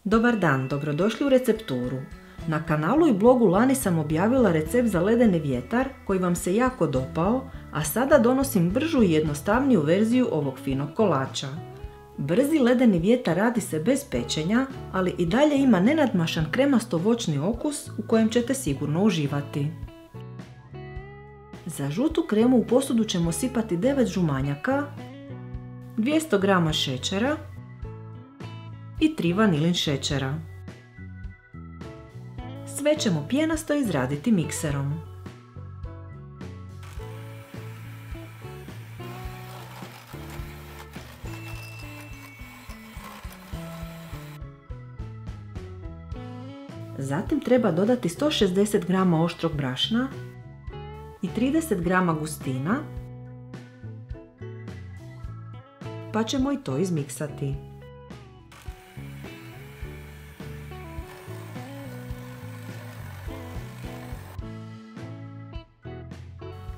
Dobar dan, dobrodošli u recepturu. Na kanalu i blogu lani sam objavila recept za ledeni vjetar koji vam se jako dopao, a sada donosim bržu i jednostavniju verziju ovog finog kolača. Brzi ledeni vjetar radi se bez pečenja, ali i dalje ima nenadmašan kremasto-voćni okus u kojem ćete sigurno uživati. Za žutu kremu u posudu ćemo sipati 9 žumanjaka, 200 g šećera i 3 vanilin šećera. Sve ćemo pijenasto izraditi mikserom. Zatim treba dodati 160 g oštrog brašna i 30 g gustina, pa ćemo i to izmiksati.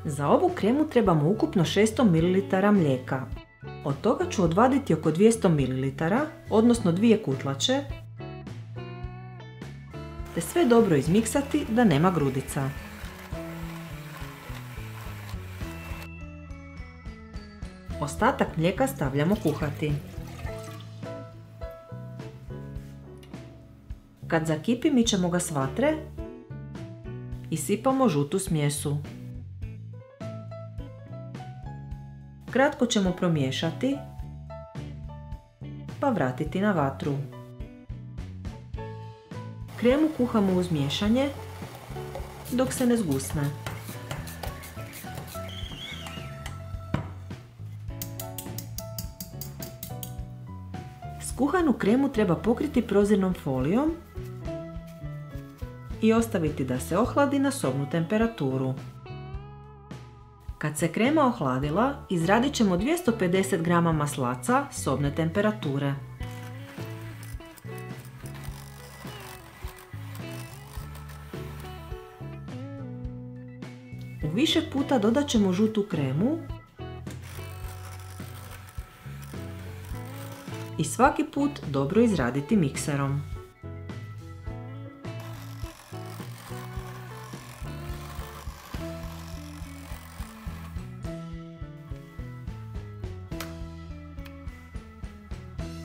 Za ovu kremu trebamo ukupno 600 ml mlijeka. Od toga ću odvaditi oko 200 ml, odnosno 2 kutlače, te sve dobro izmiksati da nema grudica. Ostatak mlijeka stavljamo kuhati. Kad zakipi mičemo ga s vatre i sipamo žutu smjesu. Kratko ćemo promiješati, pa vratiti na vatru. Kremu kuhamo uz miješanje dok se ne zgusne. Skuhanu kremu treba pokriti prozirnom folijom i ostaviti da se ohladi na sobnu temperaturu. Kad se krema ohladila, izradit ćemo 250 g maslaca sobne temperature. U više puta dodat ćemo žutu kremu i svaki put dobro izraditi mikserom.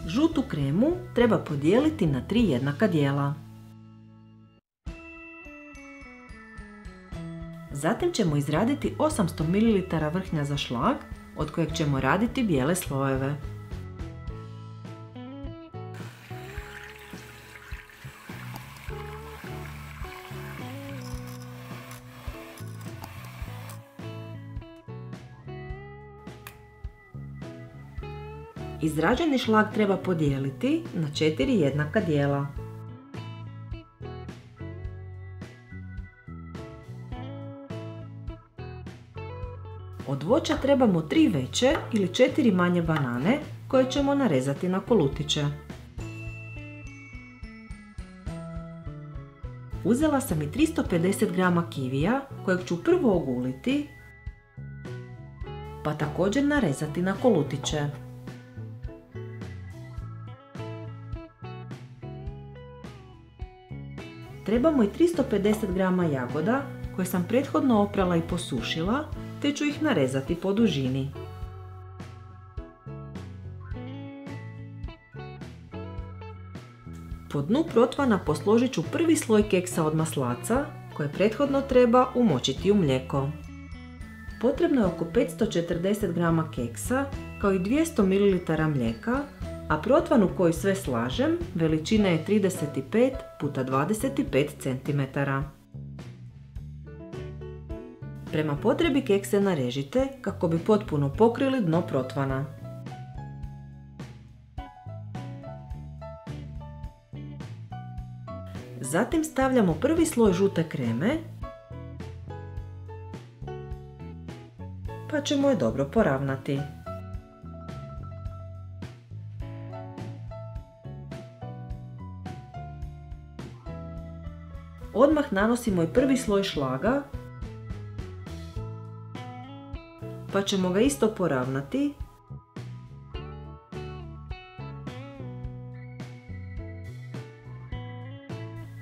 Žutu kremu treba podijeliti na 3 jednaka dijela. Zatim ćemo izraditi 800 ml vrhnja za šlag, od kojeg ćemo raditi bijele slojeve. Izrađeni šlag treba podijeliti na 4 jednaka dijela. Od voća trebamo 3 veće ili 4 manje banane koje ćemo narezati na kolutiće. Uzela sam i 350 g kivija kojeg ću prvo oguliti, pa također narezati na kolutiće. Trebamo i 350 g jagoda koje sam prethodno oprala i posušila, te ću ih narezati po dužini. Po dnu protvana posložit ću prvi sloj keksa od maslaca koje prethodno treba umočiti u mlijeko. Potrebno je oko 540 g keksa kao i 200 ml mlijeka, a protvan u koji sve slažem veličine je 35 x 25 cm. Prema potrebi kekse narežite kako bi potpuno pokrili dno protvana. Zatim stavljamo prvi sloj žute kreme, pa ćemo je dobro poravnati. Odmah nanosimo i prvi sloj šlaga, pa ćemo ga isto poravnati.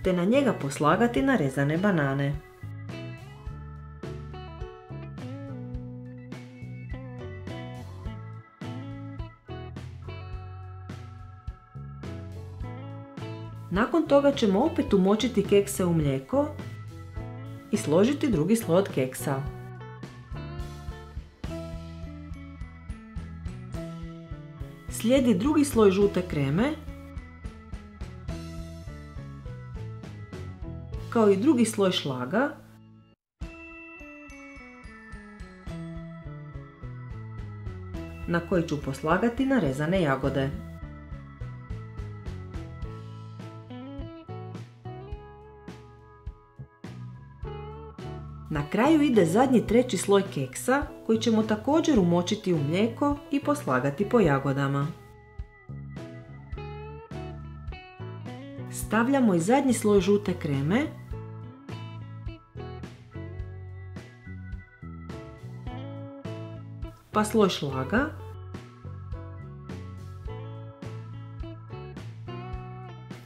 te na njega poslagati narezane banane. Nakon toga ćemo opet umočiti kekse u mlijeko i složiti drugi sloj od keksa. Slijedi drugi sloj žute kreme, kao i drugi sloj šlaga, na koji ću poslagati narezane jagode. Na kraju ide zadnji treći sloj keksa koji ćemo također umočiti u mlijeko i poslagati po jagodama. Stavljamo i zadnji sloj žute kreme, pa sloj šlaga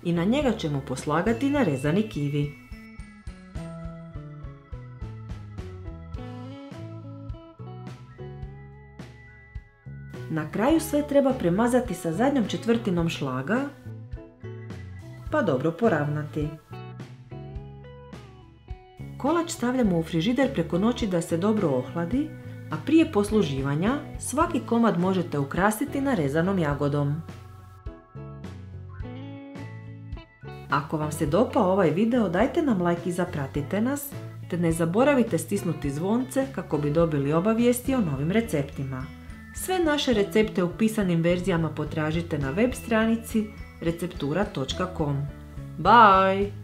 i na njega ćemo poslagati narezani kivi. Na kraju sve treba premazati sa zadnjom četvrtinom šlaga, pa dobro poravnati. Kolač stavljamo u frižider preko noći da se dobro ohladi, a prije posluživanja svaki komad možete ukrasiti narezanom jagodom. Ako vam se dopao ovaj video, dajte nam like i zapratite nas, te ne zaboravite stisnuti zvonce kako bi dobili obavijesti o novim receptima. Sve naše recepte u pisanim verzijama potražite na web stranici receptura.com. Bye!